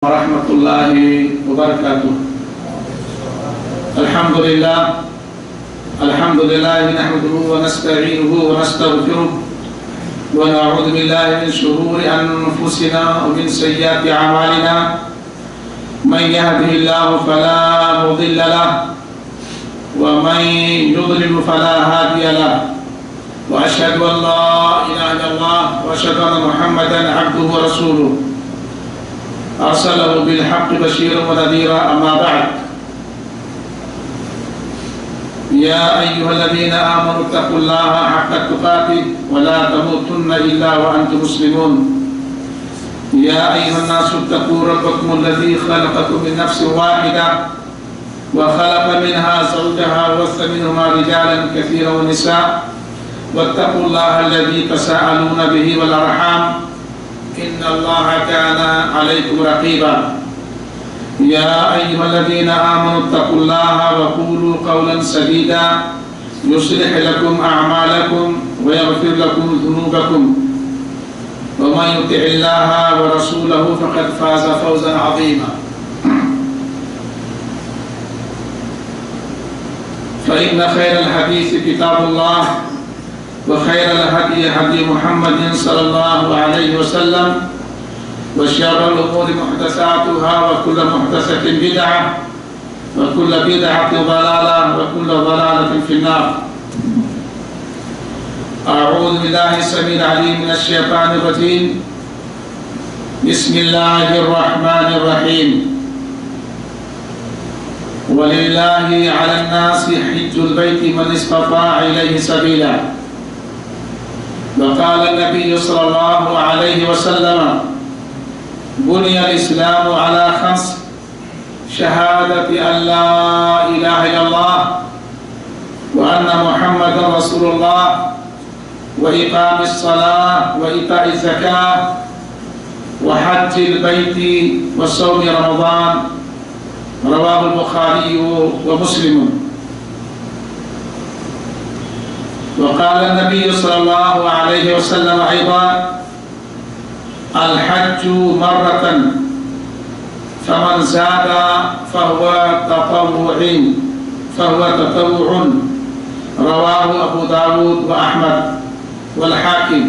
ورحمة الله وبركاته. الحمد لله نحمده ونستعينه ونستغفره ونعوذ بالله من شرور أنفسنا ومن سيئات أعمالنا. من يهده الله فلا مضل له ومن يضلل فلا هادي له. وأشهد أن لا إله إلا الله وأشهد أن محمدا عبده ورسوله أرسله بالحق بشيرا ونذيرا. أما بعد، يا أيها الذين آمنوا اتقوا الله حق تقاته ولا تموتن إلا وأنتم مسلمون. يا أيها الناس اتقوا ربكم الذي خلقكم من نفس واحدة وخلق منها زوجها وبث منهما رجالا كثيرا ونساء واتقوا الله الذي تساءلون به والأرحام إن الله كان عليكم رقيبا. يا أيها الذين آمنوا اتقوا الله وقولوا قولا سديدا يصلح لكم أعمالكم ويغفر لكم ذنوبكم ومن يطع الله ورسوله فقد فاز فوزا عظيما. فإن خير الحديث كتاب الله وخير الهدي هدي محمد صلى الله عليه وسلم وشر الأمور محدثاتها وكل محدثة بدعة وكل بدعة ضلالة وكل ضلالة في النار. أعوذ بالله السميع العليم من الشيطان الرجيم. بسم الله الرحمن الرحيم. ولله على الناس حج البيت من استطاع إليه سبيلا. وقال النبي صلى الله عليه وسلم: بني الإسلام على 5: شهادة أن لا إله إلا الله وأن محمدا رسول الله وإقام الصلاة وإيتاء الزكاة وحج البيت وصوم رمضان. رواه البخاري ومسلم. وقال النبي صلى الله عليه وسلم أيضا: الحج مرة فمن زاد فهو تطوع. رواه أبو داود وأحمد والحاكم.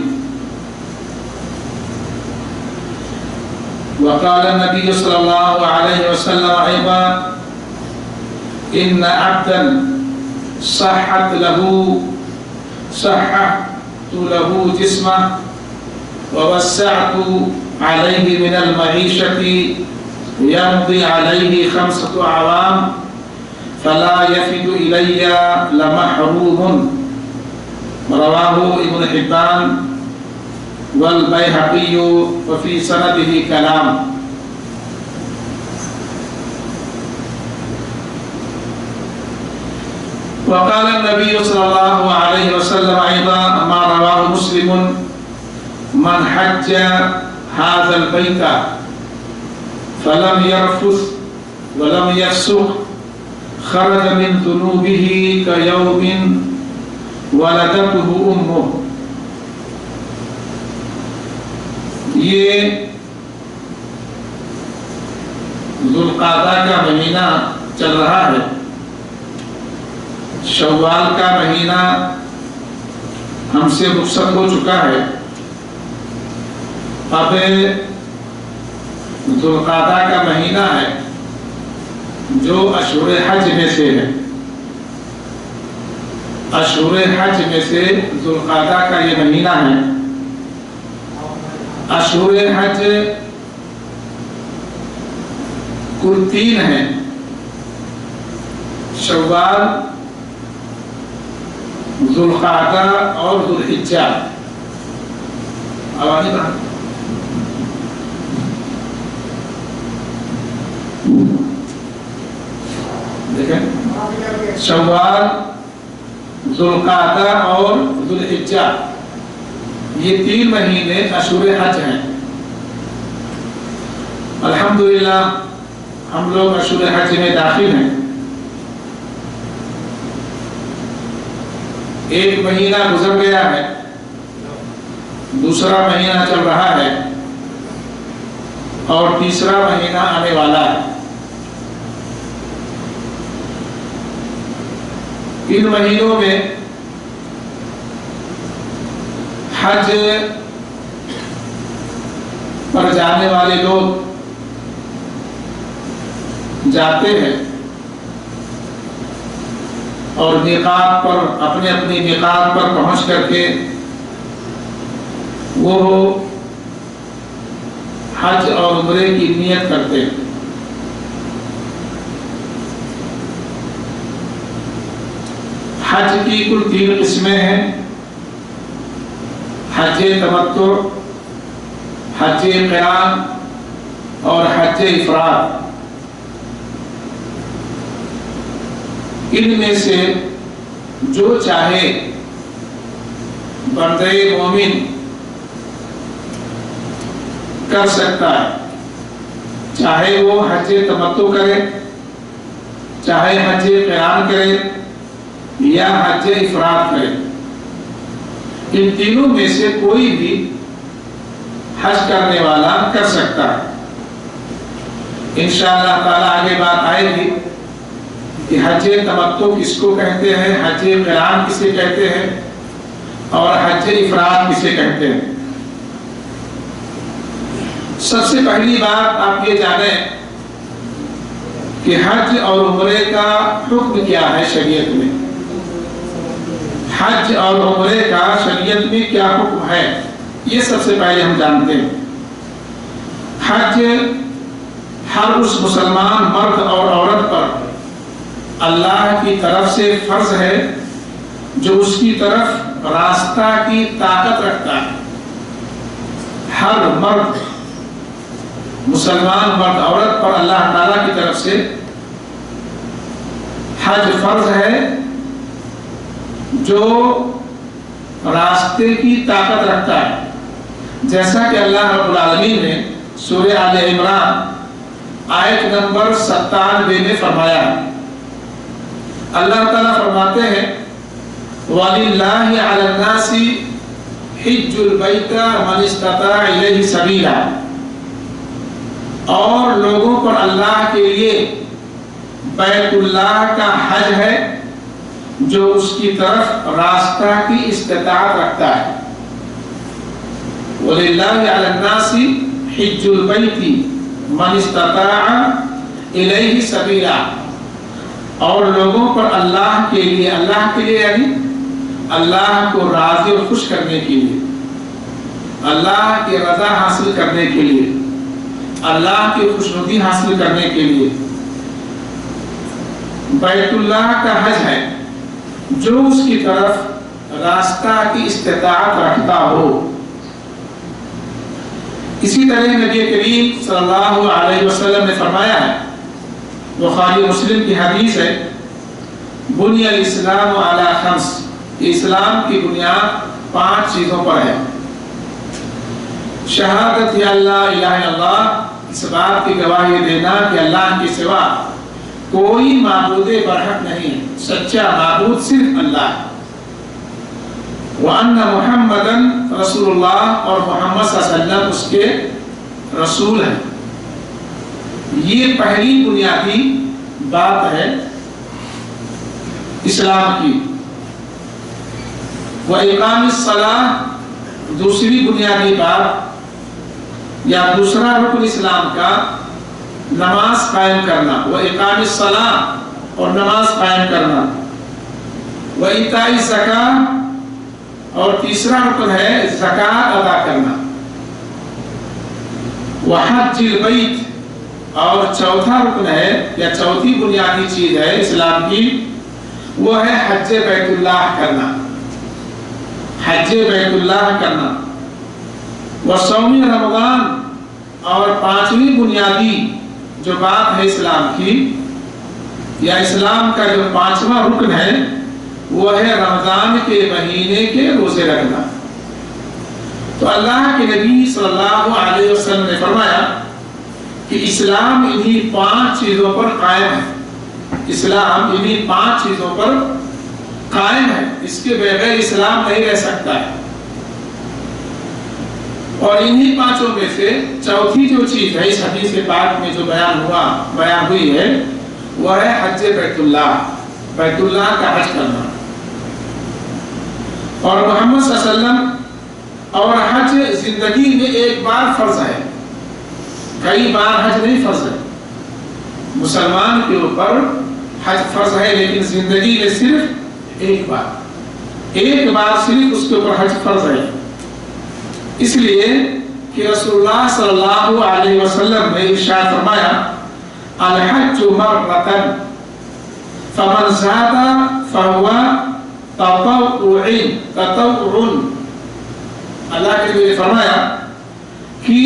وقال النبي صلى الله عليه وسلم أيضا: إن عبدا صحت له جسمه ووسعت عليه من المعيشة يمضي عليه 5 أعوام فلا يفد إلي لمحروم. رواه ابن حبان والبيهقي وفي سنده كلام. وقال النبي صلى الله عليه وسلم أيضا ما رواه مسلم: من حج هذا البيت فلم يرفث ولم يفسق خرج من ذنوبه كيوم ولدته أمه. یہ ذوالقعدہ کا مہینہ چل رہا ہے. شوال کا مہینہ ہم سے رخصت ہو چکا ہے. اب ذوالقعدہ کا مہینہ ہے جو اشہر حج میں سے ہے. اشہر حج میں سے ذوالقعدہ کا یہ مہینہ ہے. اشہر حج کل 3 ہیں: شوال، ذوالقعدہ اور ذوالحجہ. آواز نہیں بڑھا. دیکھیں، شوال، ذوالقعدہ اور ذوالحجہ، یہ 3 مہینے اشہر حج ہیں. الحمدللہ ہم لوگ اشہر حج میں داخل ہیں. ایک مہینہ گزر گیا ہے، دوسرا مہینہ چل رہا ہے اور تیسرا مہینہ آنے والا ہے۔ ان مہینوں میں حج پر جانے والے لوگ جاتے ہیں اور میقات پر اپنے میقات پر پہنچ کر کے وہ حج اور عمرے کی نیت کرتے ہیں۔ حج کی کل 3 قسمیں ہیں: حج تمتع، حج قران اور حج افراد۔ ان میں سے جو چاہے بندے مومن کر سکتا ہے، چاہے وہ حج تمتع کرے، چاہے حج قران کرے یا حج افراد کرے۔ ان تینوں میں سے کوئی بھی حج کرنے والا کر سکتا ہے۔ انشاءاللہ تعالی آگے بات آئے گی کہ حج تمتع کس کو کہتے ہیں، حج قران کسے کہتے ہیں اور حج افراد کسے کہتے ہیں۔ سب سے پہلی بات آپ یہ جانیں کہ حج اور عمرے کا حکم کیا ہے شریعت میں۔ حج اور عمرے کا شریعت میں کیا حکم ہے، یہ سب سے پہلے ہم جانتے ہیں۔ حج ہر اس مسلمان مرد اور عورت پر اللہ کی طرف سے فرض ہے جو اس کی طرف راستہ کی طاقت رکھتا ہے۔ ہر مرد، مسلمان مرد عورت پر اللہ تعالیٰ کی طرف سے حج فرض ہے جو راستے کی طاقت رکھتا ہے، جیسا کہ اللہ رب العالمین نے سورہ آل عمران آیت نمبر 97 میں فرمایا ہے۔ اللہ تعالیٰ فرماتے ہیں وَلِلَّهِ عَلَى النَّاسِ حِجُّ الْبَيْتَ مَنِ اسْتَطَاعَ إِلَيْهِ سَبِيلًا، اور لوگوں پر اللہ کے لیے بیت اللہ کا حج ہے جو اس کی طرف راستہ کی استطاعت رکھتا ہے۔ وَلِلَّهِ عَلَى النَّاسِ حِجُّ الْبَيْتِ مَنِ اسْتَطَاعَ إِلَيْهِ سَبِيلًا، اور لوگوں پر اللہ کے لیے یعنی اللہ کو راضی اور خوش کرنے کے لیے، اللہ کی رضا حاصل کرنے کے لیے، اللہ کی خوشنودی حاصل کرنے کے لیے بیت اللہ کا حج ہے جو اس کی طرف راستہ کی استطاعت رکھتا ہو۔ اسی طرح نبی کریم صلی اللہ علیہ وسلم نے فرمایا ہے، بخاری مسلم کی حدیث ہے، بنی الاسلام علی 5، اسلام کی بنیاد 5 چیزوں پر ہے۔ شہادت یا اللہ الہ الا اللہ، اس بات کی گواہی دینا کہ اللہ کے سوا کوئی معبود برحق نہیں، سچا معبود صرف اللہ ہے۔ وَأَنَّ مُحَمَّدًا رسول اللہ، اور محمد صلی اللہ علیہ وسلم اس کے رسول ہیں۔ یہ پہلی بنیادی بات ہے اسلام کی۔ وَإِقَامِ الصَّلَاةِ، دوسری بنیادی بات یا دوسرا رکن اسلام کا نماز قائم کرنا، وَإِقَامِ الصَّلَاةِ، اور نماز قائم کرنا، وَإِيتَاءِ الزَّكَاةِ، اور تیسرا رکن ہے زکوٰۃ ادا کرنا، وَحَجِّ الْبَيْتِ، اور چوتھا رکن ہے یا چوتھی بنیادی چیز ہے اسلام کی، وہ ہے حج بیت اللہ کرنا، حج بیت اللہ کرنا، وصوم رمضان، اور 5ویں بنیادی جو بات ہے اسلام کی یا اسلام کا جو 5واں رکن ہے وہ ہے رمضان کے مہینے کے روزے رکھنا۔ تو اللہ کے نبی صلی اللہ علیہ وسلم نے فرمایا کہ اسلام انہی 5 چیزوں پر قائم ہے، اسلام انہی 5 چیزوں پر قائم ہے، اس کے بغیر اسلام نہیں رہ سکتا ہے۔ اور انہی پانچوں میں سے چوتھی جو چیز ہے اس حدیث پاک میں جو بیان ہوئی ہے وہ ہے حج بیت اللہ کا حج کرنا. اور محمد صلی اللہ علیہ وسلم اور حج زندگی میں ایک بار فرض ہے، کئی بار حج نہیں فرض ہے. مسلمان کے اوپر حج فرض ہے لیکن زندگی میں صرف ایک بار صرف اس کے اوپر حج فرض ہے. اس لیے کہ رسول اللہ صلی اللہ علیہ وسلم نے ارشاد فرمایا الحج مرتن فمن زاد فهو تطوع. اللہ کے نبی نے فرمایا کہ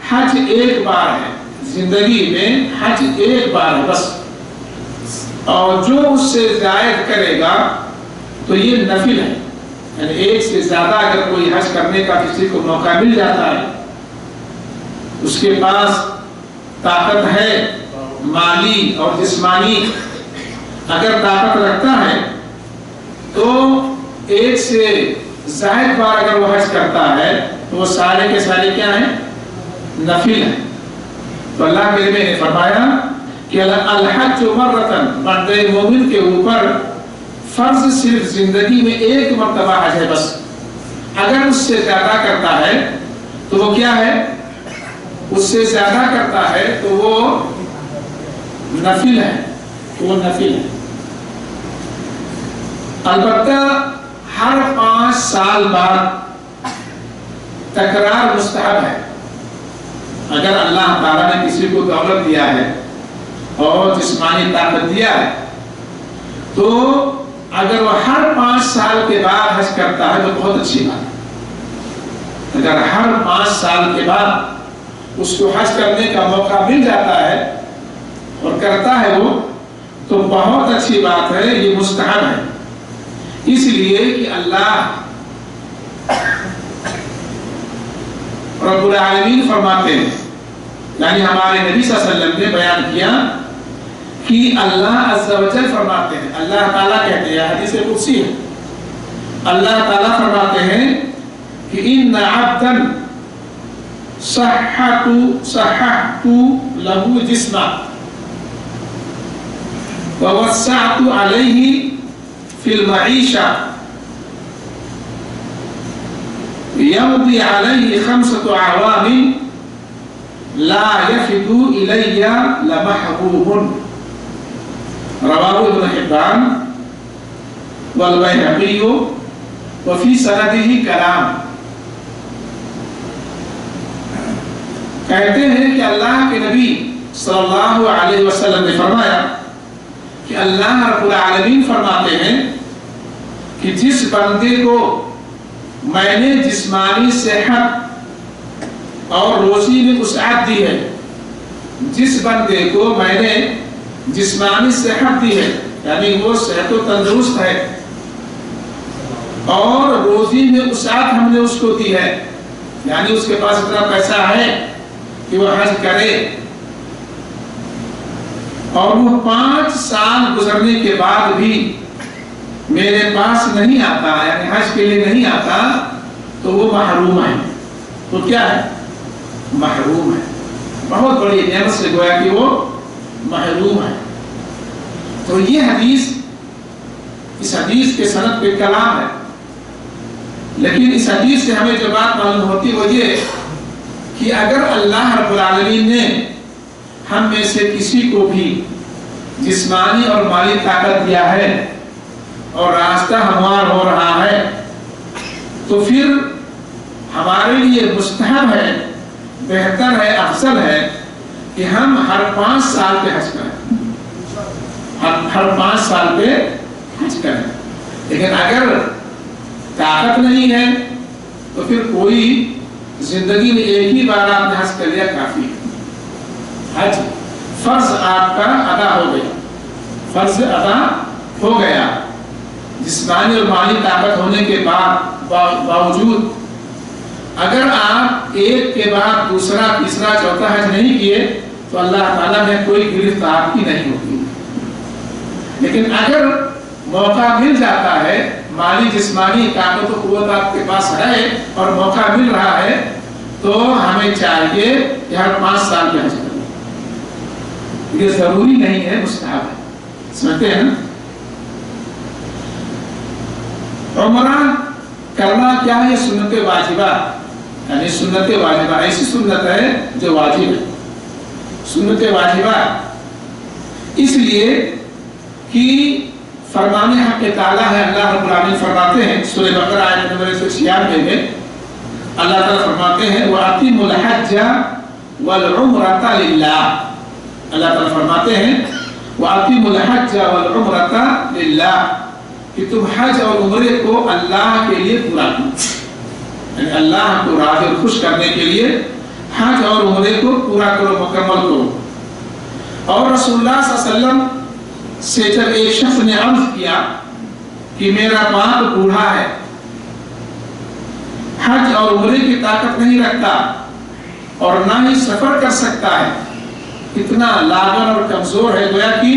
حج ایک بار ہے، زندگی میں حج ایک بار ہے بس، اور جو اس سے زائد کرے گا تو یہ نفل ہے. یعنی ایک سے زیادہ اگر کوئی حج کرنے کا کسی کو موقع مل جاتا ہے، اس کے پاس طاقت ہے مالی اور جسمانی، اگر طاقت رکھتا ہے تو ایک سے زائد بار اگر وہ حج کرتا ہے تو وہ سارے کے سارے کیا ہیں؟ نفل ہیں. تو اللہ کے نبی نے فرمایا کہ الحج مرتن، مرد مومن کے اوپر فرض صرف زندگی میں ایک مرتبہ حج ہے بس. اگر اس سے زیادہ کرتا ہے تو وہ کیا ہے؟ اس سے زیادہ کرتا ہے تو وہ نفل ہے، البتہ ہر 5 سال بعد تکرار مستحب ہے. اگر اللہ تعالیٰ نے کسی کو دولت دیا ہے اور جسمانی طاقت دیا ہے تو اگر وہ ہر 5 سال کے بعد حج کرتا ہے تو بہت اچھی بات ہے. اگر ہر 5 سال کے بعد اس کو حج کرنے کا موقع مل جاتا ہے اور کرتا ہے وہ تو بہت اچھی بات ہے، یہ مستحب ہے. اس لیے کہ اللہ رب العالمین فرماتے ہیں، یعنی ہمارے نبی صلی اللہ علیہ وسلم نے بیان کیا کہ اللہ عز و جل فرماتے ہیں، اللہ تعالیٰ کہتے ہیں، حدیث قدسی ہے، اللہ تعالیٰ فرماتے ہیں کہ ان عبدا صححت له جسما ووسعت عليه في المعيشة يمضي عليه 5 أعوام لا يفد إلي لمحبوب. رواه ابن حبان والبيهقي وفي سنده كلام. کہتے ہیں کہ اللہ کے نبی صلی اللہ علیہ وسلم نے فرمایا کہ اللہ رب العالمین فرماتے ہیں کہ جس بندے کو میں نے جسمانی صحت اور روزی میں وسعت دی ہے، جس بندے کو میں نے جسمانی صحت دی ہے یعنی وہ صحت و تندرست ہے اور روزی میں وسعت ہم نے اس کو دی ہے، یعنی اس کے پاس اتنا پیسہ ہے کہ وہ حج کرے، اور وہ 5 سال گزرنے کے بعد بھی میرے پاس نہیں آتا، یعنی حج کے لیے نہیں آتا، تو وہ محروم ہے. تو کیا ہے؟ محروم ہے. بہت بڑی نعمت سے گویا کہ وہ محروم ہے. تو یہ حدیث، اس حدیث کے سند پہ کلام ہے، لیکن اس حدیث سے ہمیں جو بات معلوم ہوتی وہ یہ کہ اگر اللہ رب العالمین نے ہم میں سے کسی کو بھی جسمانی اور مالی طاقت دیا ہے اور راستہ ہموار ہو رہا ہے تو پھر ہمارے لیے مستحب ہے، بہتر ہے، افضل ہے کہ ہم ہر 5 سال پہ حج کریں، ہر 5 سال پہ حج کریں. لیکن اگر طاقت نہیں ہے تو پھر کوئی زندگی میں ایک ہی بار آپ نے حج کر لیا کافی ہے. حج فرض آپ کا ادا ہو گیا، فرض ادا ہو گیا. جسمانی اور مالی طاقت ہونے کے باوجود اگر آپ ایک کے بعد دوسرا تیسرا چوتھا حج نہیں کیے تو اللہ تعالیٰ میں کوئی گرفت آپ کی نہیں ہوگی. لیکن اگر موقع مل جاتا ہے، مالی جسمانی طاقت و قوت آپ کے پاس ہے اور موقع مل رہا ہے تو ہمیں چاہیے کہ ہر 5 سال کے حج کریں. یہ ضروری نہیں ہے، مستحب ہے. سمجھتے ہیں نا؟ عمرہ کرنا کیا ہے؟ سنت واجبہ، یعنی سنت واجبہ ایسی سنت ہے جو واجب ہے. سنت واجبہ اس لیے کہ فرمان حق تعالیٰ ہے. اللہ رب العالمین فرماتے ہیں سورہ بقرہ آیت نمبر 196 میں، اللہ تعالیٰ فرماتے ہیں وَأَقِیمُوا الْحَجَّ وَالْعُمْرَةَ لِلَّهِ. اللہ تعالیٰ فرماتے ہیں وَأَقِیمُوا الْحَجَّ وَالْعُمْرَةَ لِلَّهِ، کہ تم حج اور عمرے کو اللہ کے لیے پورا کرو. یعنی اللہ کو راضی اور خوش کرنے کے لیے حج اور عمرے کو پورا کرو، مکمل کرو. اور رسول اللہ صلی اللہ علیہ وسلم سے جب ایک شخص نے عرض کیا کہ میرا باپ بوڑھا ہے، حج اور عمرے کی طاقت نہیں رکھتا اور نہ ہی سفر کر سکتا ہے، اتنا لاغر اور کمزور ہے، گویا کہ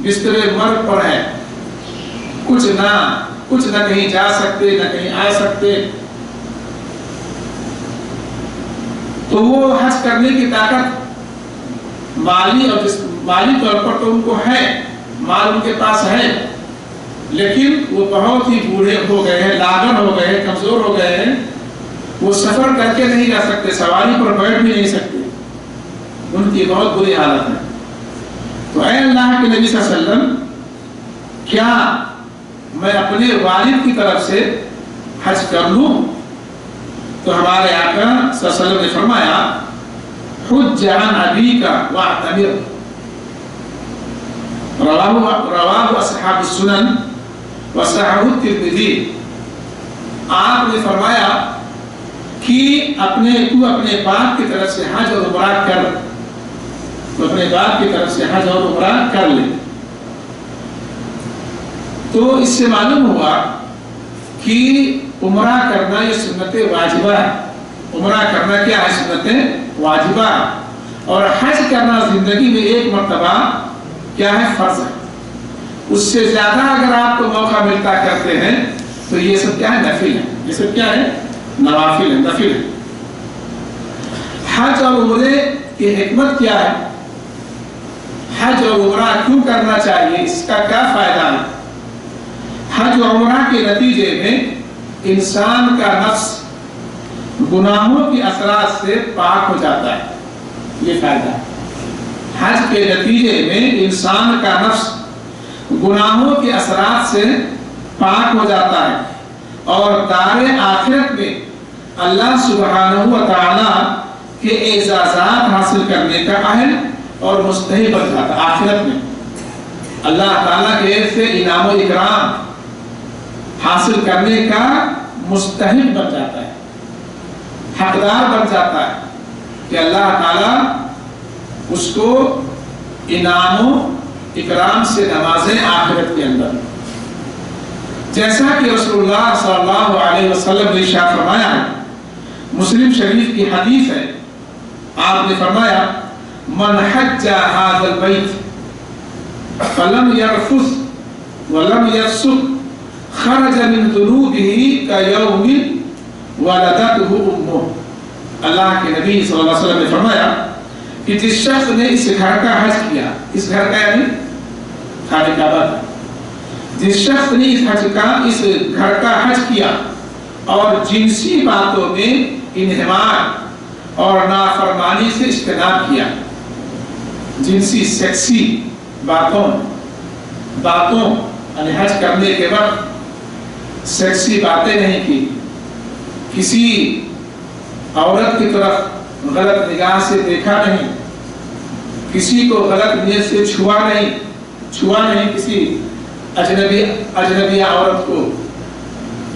بستر مرگ پر ہے، کچھ نہ کہیں جا سکتے نہ کہیں آ سکتے، تو وہ حج کرنے کی طاقت مالی طور پر تو ان کو ہے، مال ان کے پاس ہے، لیکن وہ بہت ہی بوڑھے ہو گئے ہیں، لاغر ہو گئے ہیں، کمزور ہو گئے ہیں، وہ سفر کر کے نہیں جا سکتے، سواری پر بیٹھ بھی نہیں سکتے، ان کی بہت بری حالت ہے. تو اے اللہ کے نبی صلی اللہ علیہ وسلم، کیا میں اپنے والد کی طرف سے حج کر لوں؟ تو ہمارے آقا صلی اللہ علیہ وسلم نے فرمایا حج عن ابیک واعتمر. رواہ اصحاب السنن وصححہ الترمذی. آپ نے فرمایا کہ تو اپنے باپ کی طرف سے حج اور عمرہ کر، تو اپنے باپ کی طرف سے حج اور عمرہ کر لے. تو اس سے معلوم ہوا کہ عمرہ کرنا یہ سنت واجبہ ہے. عمرہ کرنا کیا ہے؟ سنت واجبہ. اور حج کرنا زندگی میں ایک مرتبہ کیا ہے؟ فرض ہے. اس سے زیادہ اگر آپ کو موقع ملتا کرتے ہیں تو یہ سب کیا ہے؟ نفل ہے. یہ سب کیا ہے؟ نوافل ہے، نفل ہے. حج اور عمرے کی حکمت کیا ہے؟ حج اور عمرہ کیوں کرنا چاہیے؟ اس کا کیا فائدہ ہے؟ حج و عمرہ کے نتیجے میں انسان کا نفس گناہوں کی اثرات سے پاک ہو جاتا ہے. یہ فائدہ ہے. حج کے نتیجے میں انسان کا نفس گناہوں کے اثرات سے پاک ہو جاتا ہے اور دار آخرت میں اللہ سبحانہ و تعالی کے اعزازات حاصل کرنے کا اہل اور مستحق بن جاتا ہے. آخرت میں اللہ تعالیٰ کے سے انعام و اکرام حاصل کرنے کا مستحق بن جاتا ہے، حقدار بن جاتا ہے کہ اللہ تعالیٰ اس کو انعام و اکرام سے نوازے آخرت کے اندر. جیسا کہ رسول اللہ صلی اللہ علیہ وسلم نے ارشاد فرمایا ہے، مسلم شریف کی حدیث ہے، آپ نے فرمایا من حج هذا البيت فلم يرفث ولم يفسق خرج من ذنوبه كيوم ولدته امه. اللہ کے نبی صلی اللہ علیہ وسلم نے فرمایا کہ جس شخص نے اس گھر کا حج کیا، اس گھر کا یعنی خانہ کعبہ کا، جس شخص نے اس گھر کا حج کیا اور جنسی باتوں میں انہمار اور نافرمانی سے اجتناب کیا، جنسی سیکسی باتوں یعنی حج کرنے کے وقت سیکسی باتیں نہیں کی، کسی عورت کی طرف غلط نگاہ سے دیکھا نہیں، کسی کو غلط نیت سے چھوا نہیں کسی اجنبی عورت کو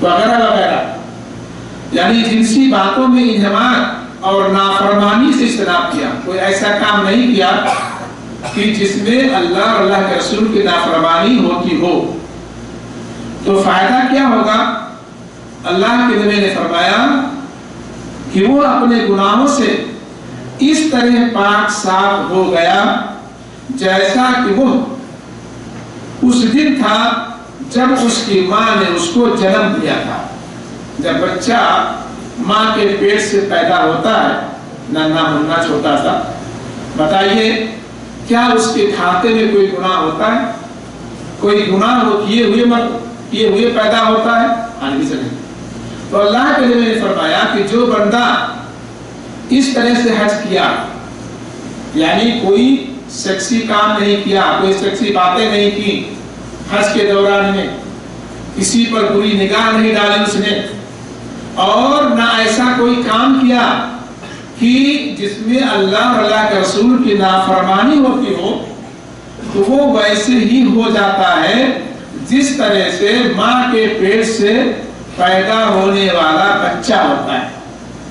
وغیرہ وغیرہ، یعنی جنسی باتوں میں انہمار اور نافرمانی سے اجتناب کیا. کوئی ایسا کام نہیں کیا کہ جس میں اللہ اور اللہ کے رسول کی نافرمانی ہوتی ہو. تو فائدہ کیا ہوگا؟ اللہ کے نبی نے فرمایا کہ وہ اپنے گناہوں سے اس طرح پاک صاف ہو گیا جیسا کہ وہ اس دن تھا جب اس کی ماں نے اس کو جنم دیا تھا. جب بچہ ماں کے پیٹ سے پیدا ہوتا ہے ننھا منھا چھوٹا سا، بتائیے کیا اس کے کھاتے میں کوئی گناہ ہوتا ہے؟ کوئی گناہ وہ کیے ہوئے پیدا ہوتا ہے؟ ہرگز نہیں۔ تو اللہ کے نبی نے فرمایا کہ جو بندہ اس طرح سے حج کیا، یعنی کوئی سیکسی کام نہیں کیا، کوئی سیکسی باتیں نہیں کی حج کے دوران میں، کسی پر بری نگاہ نہیں ڈالی اس نے، اور نہ ایسا کوئی کام کیا کہ جس میں اللہ اور اللہ کے رسول کی نافرمانی ہوتی ہو، تو وہ ویسے ہی ہو جاتا ہے جس طرح سے ماں کے پیٹ سے پیدا ہونے والا بچہ ہوتا ہے،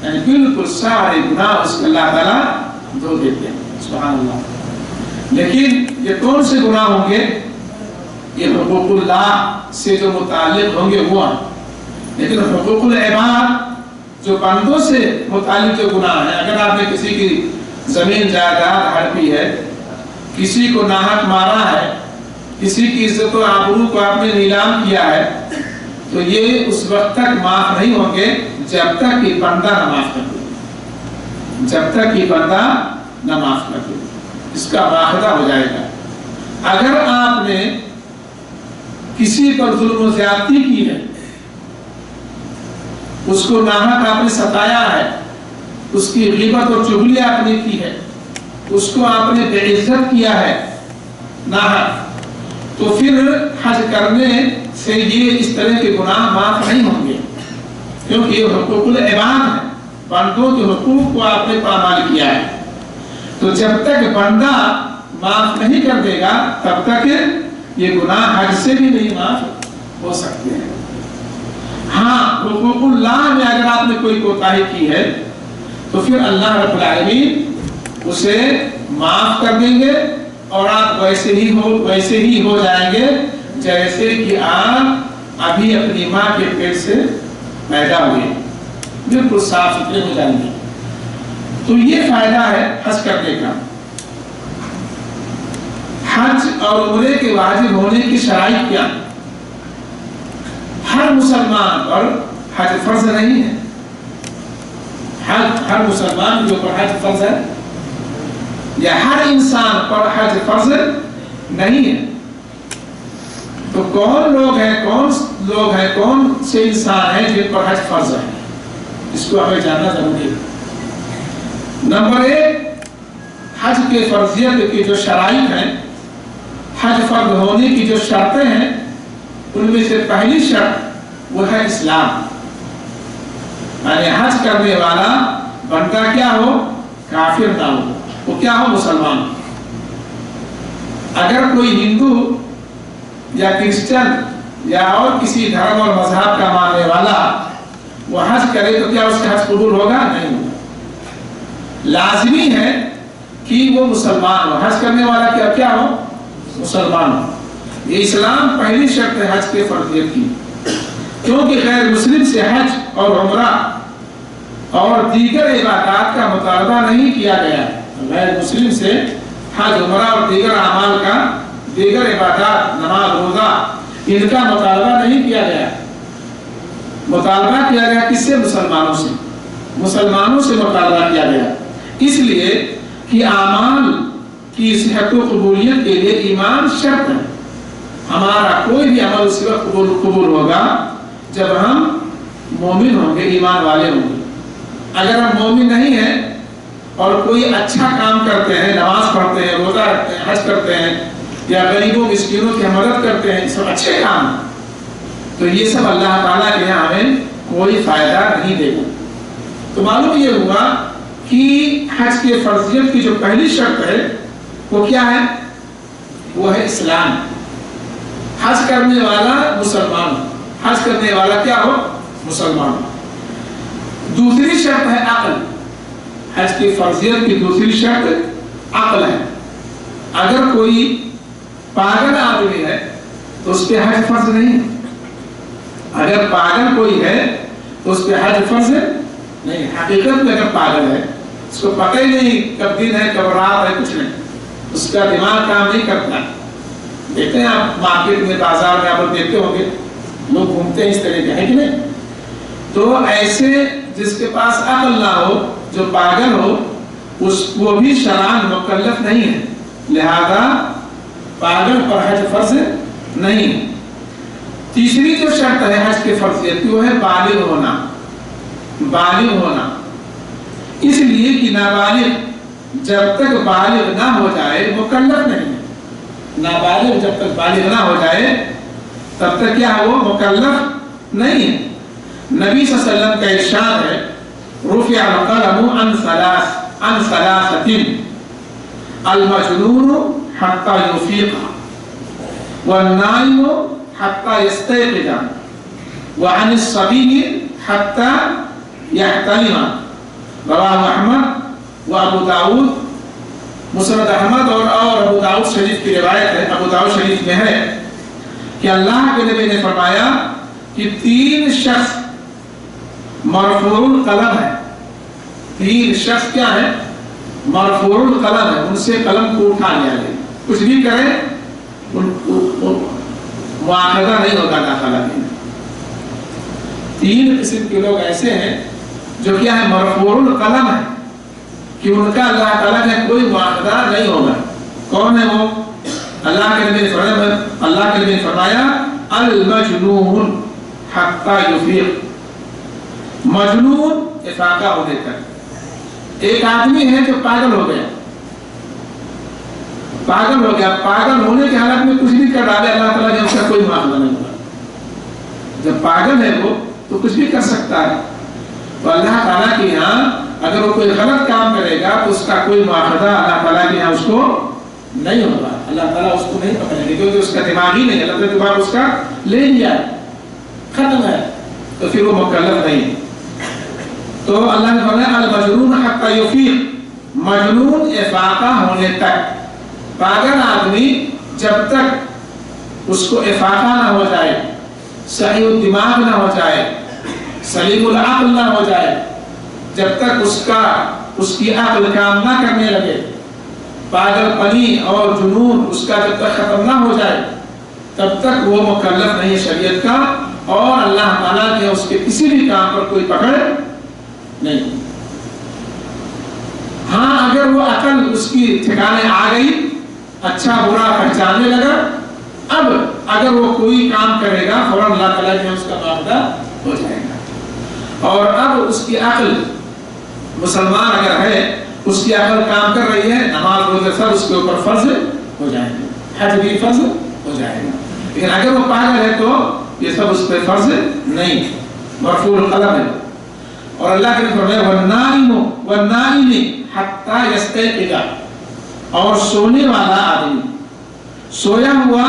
یعنی بالکل سارے گناہ اس کو اللہ تعالیٰ دھو دیتے ہیں، سبحان اللہ۔ لیکن یہ کون سے گناہ ہوں گے؟ یہ حقوق اللہ سے جو متعلق ہوں گے وہ ہیں، لیکن حقوق العباد جو بندوں سے متعلق جو گناہ ہیں، اگر آپ نے کسی کی زمین جائیداد ہڑپی ہے، کسی کو ناحق مارا ہے، کسی کی عزت و آبرو کو آپ نے نیلام کیا ہے، تو یہ اس وقت تک معاف نہیں ہوں گے جب تک کہ بندہ نہ معاف کر دے، جب تک کہ بندہ نہ معاف کر دے، اس کا معاہدہ ہو جائے گا۔ اگر آپ نے کسی پر ظلم و زیادتی کی ہے، اس کو ناحق آپ نے ستایا ہے، اس کی غیبت اور چغلی آپ نے کی ہے، اس کو آپ نے بے عزت کیا ہے ناحق، تو پھر حج کرنے سے یہ اس طرح کے گناہ معاف نہیں ہوں گے، کیونکہ یہ حقوق العباد ہے، بندوں کے حقوق کو آپ نے پامال کیا ہے۔ تو جب تک بندہ معاف نہیں کر دے گا تب تک یہ گناہ حج سے بھی نہیں معاف ہو سکتے ہیں۔ ہاں، حقوق اللہ میں اگر آپ نے کوئی کوتاہی کی ہے تو پھر اللہ رب العالمین اسے معاف کر دیں گے، اور آپ ویسے ہی ہو جائیں گے جیسے کہ آپ ابھی اپنی ماں کے پیٹ سے پیدا ہوئے، بالکل صاف ستھرے ہو جائیں گے۔ تو یہ فائدہ ہے حج کرنے کا۔ حج اور عمرے کے واجب ہونے کی شرائط کیا؟ ہر مسلمان پر حج فرض نہیں ہے، ہر مسلمان کے اوپر حج فرض ہے، یا ہر انسان پر حج فرض نہیں ہے۔ تو کون لوگ ہیں کون سے انسان ہیں جن پر حج فرض ہے، اس کو ہمیں جاننا ضروری ہے۔ نمبر 1، حج کے فرضیت کی جو شرائط ہیں، حج فرض ہونے کی جو شرطیں ہیں، ان میں سے پہلی شرط وہ ہے اسلام، یعنی حج کرنے والا بندہ کیا ہو؟ کافر نہ ہو، وہ کیا ہو؟ مسلمان۔ اگر کوئی ہندو یا کرسچن یا اور کسی دھرم اور مذہب کا ماننے والا وہ حج کرے تو کیا اس کا حج قبول ہوگا؟ نہیں ہوگا۔ لازمی ہے کہ وہ مسلمان ہو، حج کرنے والا کیا ہو؟ مسلمان ہو۔ یہ اسلام پہلی شرط ہے حج کے فرضیت کی، کیونکہ غیر مسلم سے حج اور عمرہ اور دیگر عبادات کا مطالبہ نہیں کیا گیا۔ غیر مسلم سے حج، عمرہ اور دیگر اعمال کا، دیگر عبادات، نماز، روزہ، ان کا مطالبہ نہیں کیا گیا۔ مطالبہ کیا گیا کس سے؟ مسلمانوں سے مطالبہ کیا گیا، اس لیے کہ اعمال کی صحت و قبولیت کے لیے ایمان شرط ہے۔ ہمارا کوئی بھی عمل اسی وقت قبول ہوگا جب ہم مومن ہوں گے، ایمان والے ہوں گے۔ اگر ہم مومن نہیں ہیں اور کوئی اچھا کام کرتے ہیں، نماز پڑھتے ہیں، روزہ رکھتے ہیں، حج کرتے ہیں، یا غریبوں مسکینوں کی مدد کرتے ہیں، سب اچھے کام ہیں، تو یہ سب اللہ تعالیٰ کے یہاں ہمیں کوئی فائدہ نہیں دے گا۔ تو معلوم یہ ہوا کہ حج کے فرضیت کی جو پہلی شرط ہے وہ کیا ہے؟ وہ ہے اسلام۔ حج کرنے والا مسلمان، حج کرنے والا کیا ہو؟ مسلمان۔ دوسری شرط ہے عقل۔ حج کی فرضیت کی دوسری شرط عقل ہے۔ اگر کوئی پاگل آدمی ہے تو اس پہ حج فرض نہیں ہے۔ اگر پاگل کوئی ہے تو اس پہ حج فرض نہیں۔ حقیقت میں اگر پاگل ہے، اس کو پتہ ہی نہیں کب دن ہے کب رات ہے، کچھ نہیں، اس کا دماغ کام نہیں کرتا۔ دیکھتے ہیں آپ مارکیٹ میں، بازار میں آپ دیکھتے ہوں گے، لوگ گھومتے ہیں اس طرح کے، ہے کہ نہیں؟ تو ایسے جس کے پاس عقل نہ ہو، جو پاگل ہو، وہ بھی شرعاً مکلف نہیں ہے، لہذا پاگل پر حج فرض نہیں۔ تیسری جو شرط ہے حج کے فرضیت کی وہ ہے بالغ ہونا، بالغ ہونا، اس لیے کہ نابالغ جب تک بالغ نہ ہو جائے مکلف نہیں ہے، نابالغ جب تک بالغ نہ ہو جائے تب تک کیا ہے وہ مکلف نہیں ہے۔ نبی صلی اللہ علیہ وسلم کا ارشاد ہے رفع القلم عن ثلاثة المجنون حتى يفيق والنائم حتى يستيقظ وعن الصبي حتى يحتلم، رواه احمد و ابو داؤد، مسند احمد اور ابو داؤد شریف کی روایت ہے، ابو داؤد شریف میں ہے کہ اللہ کے نبی نے فرمایا کہ 3 شخص مرفوع القلم ہے، 3 شخص کیا ہے؟ مرفوع القلم ہے، ان سے قلم کو اٹھا لیا گیا، کچھ بھی کرے مواخذہ نہیں ہوگا داخلہ میں۔ 3 قسم کے لوگ ایسے ہیں جو کیا ہے مرفوع القلم ہے کہ ان کا اللہ تعالیٰ نے کوئی مواخذہ نہیں ہوگا۔ کون ہے وہ؟ اللہ کے نبی نے فرمایا المجنون حتی یفیق، مجنون افاقہ ہونے تک۔ ایک آدمی ہے جو پاگل ہو گیا، پاگل ہونے کی حالت میں کچھ بھی کر ڈالے، اللہ تعالیٰ نے اس کا کوئی مواخذہ نہیں ہوگا۔ جب پاگل ہے وہ تو کچھ بھی کر سکتا ہے، تو اللہ تعالیٰ کے یہاں اگر وہ کوئی غلط کام کرے گا تو اس کا کوئی مواخذہ اللہ تعالیٰ کے یہاں اس کو نہیں ہوگا، اللہ تعالیٰ اس کو نہیں پکڑے گا، کیونکہ اس کا دماغ ہی نہیں ہے، اللہ نے دماغ اس کا لے لیا ہے، ختم ہے، تو پھر وہ مکلف نہیں۔ تو اللہ نے فرمایا المجنون حتی یفیق، مجنون افاقہ ہونے تک، پاگل آدمی جب تک اس کو افاقہ نہ ہو جائے، صحیح الدماغ نہ ہو جائے، سلیم العقل نہ ہو جائے، جب تک اس کی عقل کام نہ کرنے لگے، پاگل پنی اور جنون اس کا جب تک ختم نہ ہو جائے تب تک وہ مکلف نہیں ہے شریعت کا، اور اللہ تعالیٰ نے اس کے کسی بھی کام پر کوئی پکڑ نہیں۔ ہاں اگر وہ عقل اس کی ٹھکانے آ گئی، اچھا برا پہچاننے لگا، اب اگر وہ کوئی کام کرے گا فوراً اللہ تعالیٰ نے اس کا معاملہ ہو جائے گا۔ اور اب اس کی عقل، مسلمان اگر ہے، اس کی عقل کام کر رہی ہے، نماز روزے سب اس کے اوپر فرض ہو جائیں گے، حج بھی فرض ہو جائے گا۔ لیکن اگر وہ پاگل ہے تو یہ سب اس پہ فرض نہیں، مرفوع القلم ہے۔ اور اللہ کے فرمایا والنائم حتی یستیقظ، اور سونے والا آدمی، سویا ہوا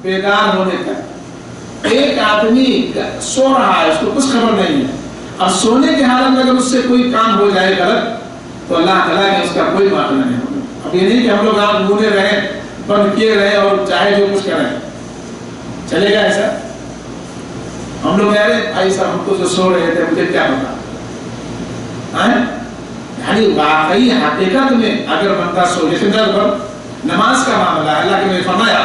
بیدار ہونے تک۔ ایک آدمی سو رہا ہے، اس کو کچھ خبر نہیں ہے، اور سونے کی حالت میں اگر اس سے کوئی کام ہو جائے غلط تو اللہ تعالیٰ نے اس کا کوئی معاملہ نہیں ہوگا۔ اب یہ نہیں کہ ہم لوگ آپ گھومے رہے، بند کیے رہے اور چاہے جو کچھ کریں، چلے گا ایسا؟ ہم لوگ کہہ رہے بھائی صاحب ہم تو جو سو رہے تھے مجھے کیا پتا، یعنی واقعی حقیقت میں اگر بندہ سو، جیسے نماز کا معاملہ ہے، اللہ کے نے فرمایا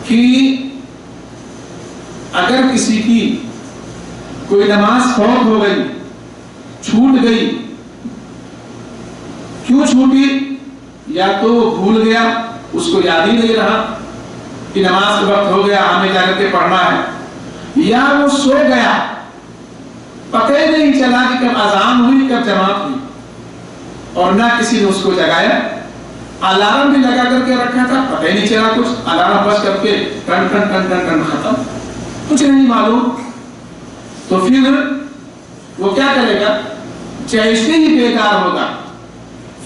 کہ اگر کسی کی کوئی نماز فوت ہو گئی، چھوٹ گئی، کیوں چھوٹی؟ یا تو بھول گیا، اس کو یاد ہی نہیں رہا کہ نماز کا وقت ہو گیا، ہمیں جا کر کے پڑھنا ہے، یا وہ سو گیا، پتہ ہی نہیں چلا کہ کب اذان ہوئی کب جماعت ہوئی، اور نہ کسی نے اس کو جگایا، الارم بھی لگا کر کے رکھا تھا، پتہ ہی نہیں چلا کچھ، الارم بس کر کے ٹن ٹن ٹن ٹن ٹن ختم، کچھ نہیں معلوم۔ تو پھر وہ کیا کرے گا؟ جیسے ہی بیدار ہوگا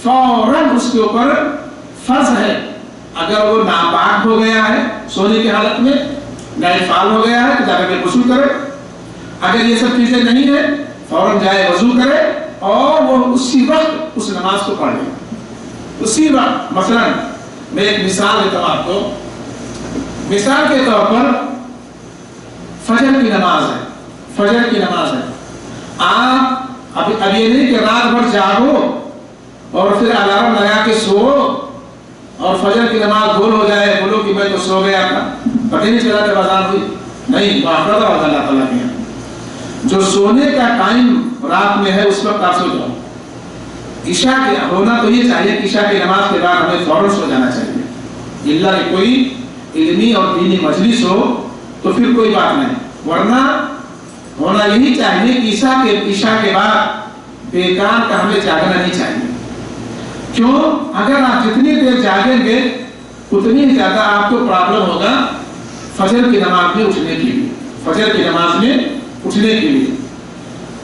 فوراً اس کے اوپر فرض ہے، اگر وہ ناپاک ہو گیا ہے سونے کی حالت میں، غیر فعال ہو گیا ہے تو جا کر کے غسل کرے، اگر یہ سب چیزیں نہیں ہیں فوراً جائے وضو کرے اور وہ اسی وقت اس نماز کو پڑھ لے، اسی وقت۔ مثلا میں ایک مثال دیتا ہوں آپ کو، مثال کے طور پر فجر کی نماز ہے، فجر کی نماز ہے، آپ اب یہ نہیں کہ رات بھر جاگو اور پھر الارم لگا کے سو اور فجر کی نماز گول ہو جائے، بولو کہ میں تو سو گیا تھا، پتہ نہیں چلا جب اذان ہوئی، نہیں، معافرت ہوگا اللہ تعالیٰ کے یہاں۔ جو سونے کا ٹائم رات میں ہے اس وقت آپ سو جاؤ. عشاء کے ہونا تو یہ چاہیے کہ عشاء کی نماز کے بعد ہمیں فوراً سو جانا چاہیے، الا کہ کوئی علمی اور دینی مجلس ہو تو پھر کوئی بات نہیں، ورنہ ہونا یہی چاہیے کہ عشاء کے بعد بیکار کا ہمیں جاگنا نہیں چاہیے. کیوں؟ اگر آپ جتنی دیر جاگیں گے اتنی ہی زیادہ آپ کو پرابلم ہوگا فجر کی نماز میں اٹھنے کے لیے، فجر کی نماز میں اٹھنے کے لیے.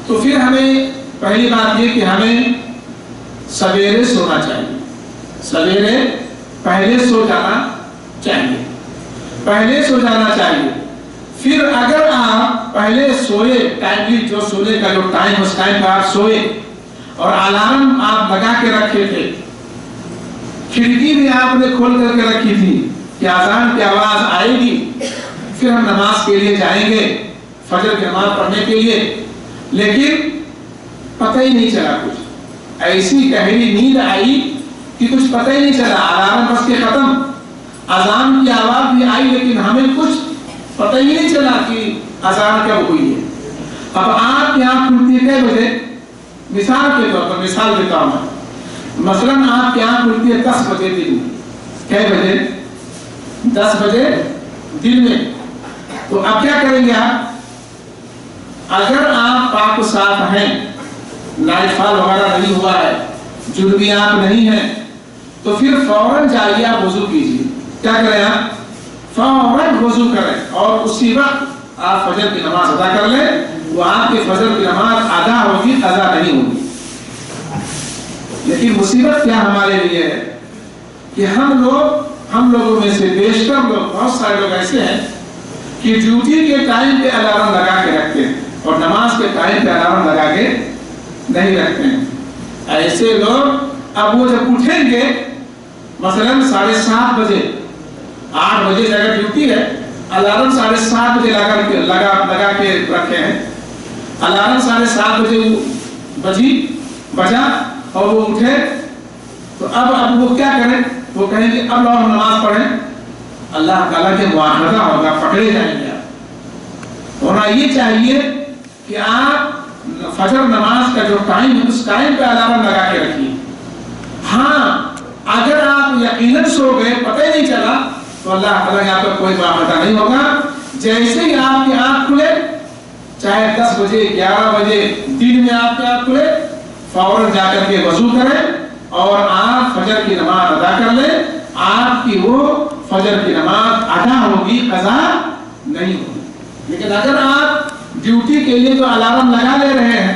تو پھر ہمیں پہلی بات یہ کہ ہمیں سویرے سونا چاہیے، سویرے پہلے سو جانا چاہیے، پہلے سو جانا چاہیے. پھر اگر آپ پہلے سوئے، ٹائملی جو سونے کا جو ٹائم اس ٹائم پہ آپ سوئے اور الارم آپ لگا کے رکھے تھے، کھڑکی بھی آپ نے کھول کر کے رکھی تھی کہ اذان کی آواز آئے گی، پھر ہم نماز کے لیے جائیں گے، فجر کی نماز پڑھنے کے لیے، لیکن پتہ ہی نہیں چلا کچھ. ایسی گہری نیند آئی کہ کچھ پتہ ہی نہیں چلا، الارم بس کے ختم، اذان کی آواز بھی آئی لیکن ہمیں کچھ پتہ ہی نہیں چلا کہ اذان کب ہوئی ہے. اب آپ کی آنکھ کھلتی ہے کئے بجے؟ مثال کے طور پر مثال دیتا ہوں میں، مثلاً آپ کی آنکھ کھلتی ہے 10 بجے دن میں. کئے بجے؟ 10 بجے دن میں. تو اب کیا کریں گے آپ؟ اگر آپ پاک و صاف ہیں، نائٹ فال وغیرہ نہیں ہوا ہے، جنوبی آپ نہیں ہیں، تو پھر فوراً جائیے آپ وضو کیجیے. کیا کریں آپ؟ فوراً وضو کریں اور اسی وقت آپ فجر کی نماز ادا کر لیں. وہ آپ کی فجر کی نماز ادا ہوگی، قضا نہیں ہوگی. لیکن مصیبت کیا ہمارے لیے ہے کہ ہم لوگوں میں سے بیشتر لوگ، بہت سارے لوگ ایسے ہیں کہ ڈیوٹی کے ٹائم پہ الارم لگا کے رکھتے ہیں اور نماز کے ٹائم پہ الارم لگا کے نہیں رکھتے ہیں. ایسے لوگ اب وہ جب اٹھیں گے مثلاً 7:30 بجے، 8 بجے سے اگر ڈیوٹی ہے، الارم 7:30 بجے لگا کے رکھے ہیں، الارم 7:30 بجے بجا اور وہ اٹھے، تو اب وہ کیا کریں؟ وہ کہیں گے اب ہم نماز پڑھیں. اللہ تعالیٰ کے معاہدہ ہوگا، پکڑے جائیں گے. ہونا یہ چاہیے کہ آپ فجر نماز کا جو ٹائم ہے اس ٹائم پہ الارم لگا کے رکھیے. ہاں اگر آپ یقیناً سو گئے، پتہ ہی نہیں چلا، تو اللہ تعالیٰ کا آپ کا کوئی معاہدہ نہیں ہوگا. جیسے ہی آپ کی آنکھ کھلے، چاہے 10 بجے 11 بجے دن میں آپ کی آنکھ کھلے، فوراً جا کر کے وضو کریں اور آپ فجر کی نماز ادا کر لیں. آپ کی وہ فجر کی نماز ادا ہوگی، قضا نہیں ہوگی. لیکن اگر آپ ڈیوٹی کے لیے تو الارم لگا لے رہے ہیں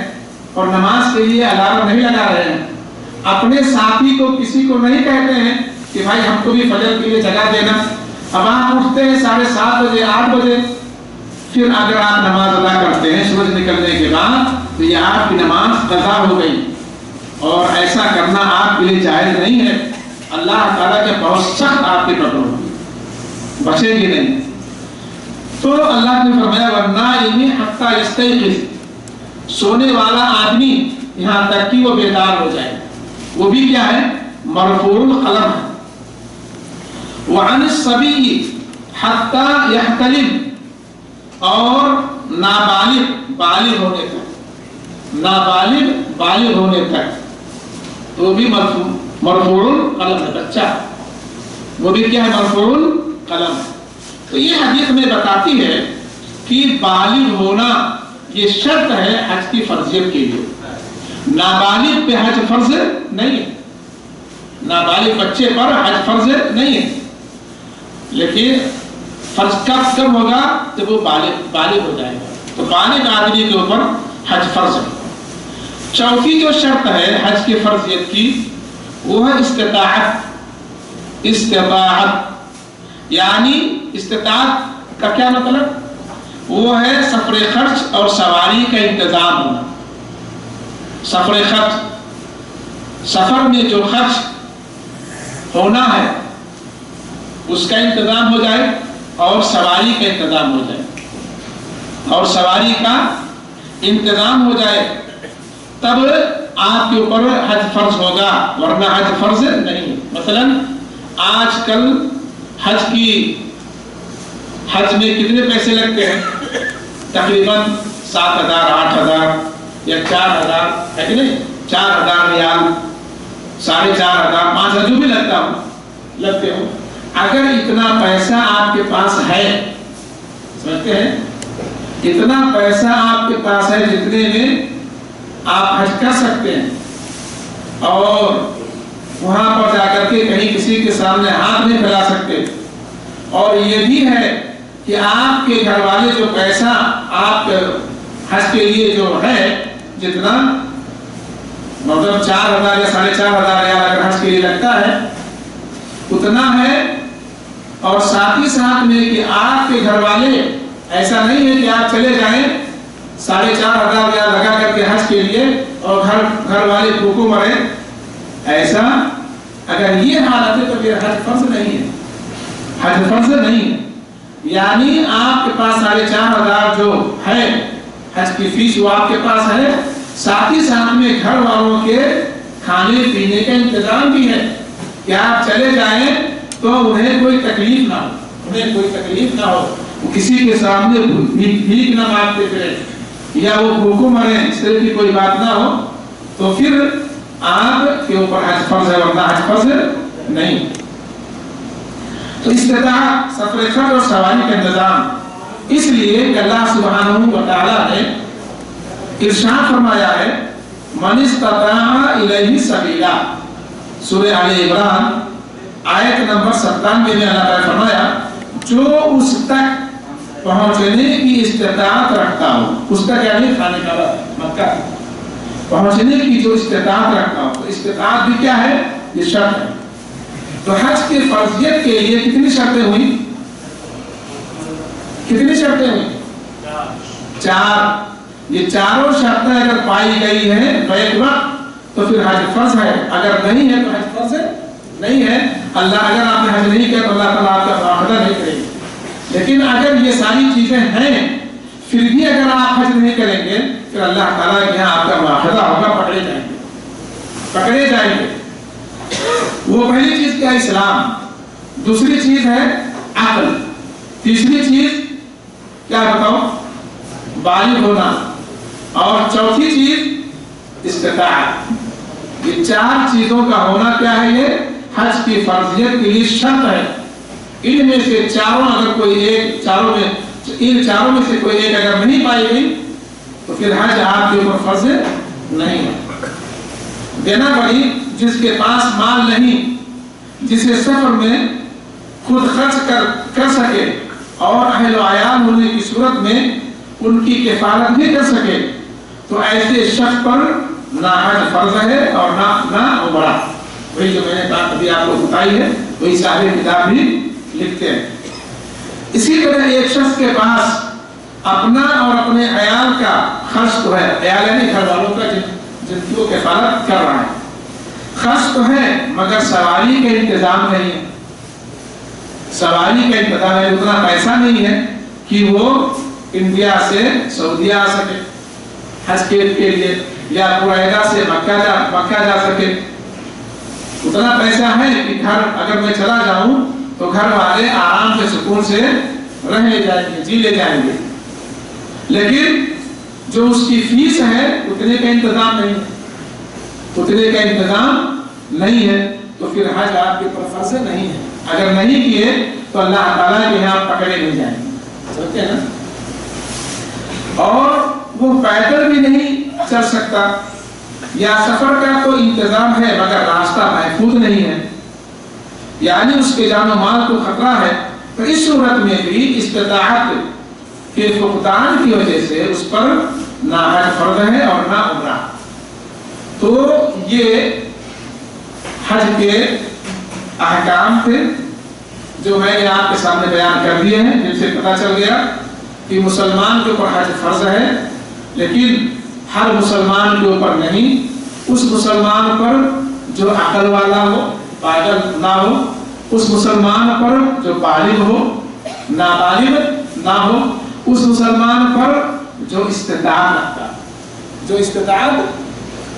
اور نماز کے لیے الارم نہیں لگا رہے ہیں، اپنے ساتھی کو کسی کو نہیں کہتے ہیں کہ بھائی ہم کو بھی فجر کے لیے جگہ دینا. اب آپ اٹھتے ہیں 7:30 بجے 8 بجے، پھر اگر آپ نماز ادا کرتے ہیں سورج نکلنے کے بعد تو یہ آپ کی نماز قضا ہو گئی، اور ایسا کرنا آپ کے لیے جائز نہیں ہے. اللہ تعالیٰ کے بہت سخت آپ کی پکڑ ہوگی، بچے گی نہیں. تو اللہ نے فرمایا وَالنَّائِمِ حَتَّى يَسْتَيْقِظَ، سونے والا آدمی یہاں تک کہ وہ بیدار ہو جائے. وہ بھی کیا ہے؟ مرفوع القلم ہے. وَعَنِ الصَّبِيِّ حَتَّى يَحْتَلِمَ، اور نابالغ بالغ ہونے تک، نابالغ بالغ ہونے تک، تو بھی مرفوع القلم ہے. بچہ وہ بھی کیا ہے؟ مرفوع القلم. تو یہ حدیث میں بتاتی ہے کہ بالغ ہونا یہ شرط ہے حج کی فرضیت کے لیے. نابالغ پہ حج فرض نہیں ہے، نابالغ بچے پر حج فرض نہیں ہے. لیکن فرض کب ہوگا؟ جب وہ بالغ ہو جائے گا. تو بالغ آدمی کے اوپر حج فرض ہے. چوتھی جو شرط ہے حج کی فرضیت کی وہ ہے استطاعت. استطاعت یعنی استطاعت کا کیا مطلب؟ وہ ہے سفر خرچ اور سواری کا انتظام ہونا. سفر خرچ، سفر میں جو خرچ ہونا ہے اس کا انتظام ہو جائے اور سواری کا انتظام ہو جائے، اور سواری کا انتظام ہو جائے تب آپ کے اوپر حج فرض ہوگا، ورنہ حج فرض نہیں. مثلا آج کل حج میں کتنے پیسے لگتے ہیں؟ تقریباً 7,000 8,000 یا 4,000 ہے کہ نہیں, 4,000 ریال 4,500 5,000 جو بھی لگتے ہو, اگر اتنا پیسہ آپ کے پاس ہے, سمجھتے ہیں, اتنا پیسہ آپ کے پاس ہے جتنے میں آپ حج کر سکتے ہیں, اور وہاں پر جا کر کے کہیں کسی کے سامنے ہاتھ نہیں پھیلا سکتے, اور یہ بھی ہے کہ آپ کے گھر والے جو پیسہ آپ حج کے لیے جو ہے جتنا مطلب 4,000 یا 4,500 ریال اگر حج کے لیے لگتا ہے اتنا ہے, اور ساتھ ہی ساتھ میں کہ آپ کے گھر والے ایسا نہیں ہے کہ آپ چلے جائیں 4,500 ریال لگا کر کے حج کے لیے اور گھر والے بھوکوں مرے, ایسا اگر یہ حالت ہے تو پھر حج فرض نہیں ہے, حج فرض نہیں ہے. یعنی آپ کے پاس 4,500 جو ہے حج کی فیس وہ آپ کے پاس ہے, ساتھ ہی ساتھ میں گھر والوں کے کھانے پینے کا انتظام بھی ہے کہ آپ چلے جائیں تو انہیں کوئی تکلیف نہ ہو, انہیں کوئی تکلیف نہ ہو, کسی کے سامنے بھیک نہ مانگتے پھرے یا وہ بھوکوں مرے, اس طرح کی کوئی بات نہ ہو, تو پھر آپ کے اوپر حج فرض ہے, ورنہ حج فرض نہیں. تو استطاعت سفر خرچ اور سواری کا انتظام, اس لیے کہ اللہ سبحانہ و تعالی نے ارشاد فرمایا ہے من استطاع الیہ سبیلا, سورہ آل عمران آیت نمبر 97 میں اللہ تعالی فرمایا جو اس تک پہنچنے کی استطاعت رکھتا ہو, اس تک یعنی خانہ کعبہ مکہ پہنچنے کی جو استطاعت رکھتا ہو. تو استطاعت بھی کیا ہے, یہ شرط ہے. تو حج کے فرضیت کے لیے کتنی شرطیں ہوئی, کتنی شرطیں ہوئی, 4. یہ چاروں شرطیں اگر پائی گئی ہیں بیک وقت تو پھر حج فرض ہے, اگر نہیں ہے تو حج فرض نہیں ہے. اللہ اگر آپ نے حج نہیں کیا تو اللہ تعالیٰ آپ کا معاہدہ نہیں کرے گا, لیکن اگر یہ ساری چیزیں ہیں پھر بھی اگر آپ حج نہیں کریں گے پھر اللہ تعالیٰ کے یہاں آپ کا معاہدہ ہوگا, پکڑے جائیں گے. وہ پہلی چیز کیا, اسلام, دوسری چیز ہے عقل, تیسری چیز کیا بتاؤ, بالغ ہونا, اور چوتھی چیز استطاعت. یہ 4 چیزوں کا ہونا کیا ہے, یہ حج کی فرضیت کے لیے شرط ہے. ان میں سے چاروں اگر کوئی ایک ان چاروں میں سے کوئی ایک اگر نہیں پائی گئی تو پھر حج آپ کے اوپر فرض نہیں ہے. دینا پڑی جس کے پاس مال نہیں, جسے سفر میں خود خرچ کر سکے اور اہل و عیال ہونے کی صورت میں ان کی کفالت بھی کر سکے, تو ایسے شخص پر نہ حج فرض ہے اور نہ عمرہ. وہی جو میں نے بات ابھی آپ کو بتائی ہے وہی سارے کتاب بھی لکھتے ہیں. اسی طرح ایک شخص کے پاس اپنا اور اپنے عیال کا خرچ تو ہے, عیال یعنی گھر والوں کا جن کی وہ کفالت کر رہا ہے, خرچ تو ہے مگر سواری کا انتظام نہیں ہے, سواری کا انتظام ہے, اتنا پیسہ نہیں ہے کہ وہ انڈیا سے سعودیہ آ سکے حج کے لیے, یا قریظہ سے مکہ جا سکے. اتنا پیسہ ہے کہ گھر اگر میں چلا جاؤں تو گھر والے آرام سے سکون سے رہ لے جائیں گے, جی لے جائیں گے, لیکن جو اس کی فیس ہے اتنے کا انتظام نہیں ہے, اتنے کا انتظام نہیں ہے, تو پھر حج آپ کے اوپر فرض نہیں ہے. اگر نہیں کیے تو اللہ تعالیٰ کے یہاں پکڑے نہیں جائیں گے, سمجھتے ہیں نا. اور وہ پیدل بھی نہیں چل سکتا, یا سفر کا تو انتظام ہے مگر راستہ محفوظ نہیں ہے, یعنی اس کے جان و مال کو خطرہ ہے, تو اس صورت میں بھی استطاعت کے فقدان کی وجہ سے اس پر نہ حج فرض ہے اور نہ عمرہ. تو یہ حج کے احکام تھے جو میں نے آپ کے سامنے بیان کر دیے ہیں, جن سے پتہ چل گیا کہ مسلمان کے اوپر حج فرض ہے, لیکن ہر مسلمان کے اوپر نہیں. اس مسلمان پر جو عقل والا ہو, پاگل نہ ہو, اس مسلمان پر جو بالغ ہو, نابالغ نہ ہو, اس مسلمان پر جو استطاعت رکھتا, جو استطاعت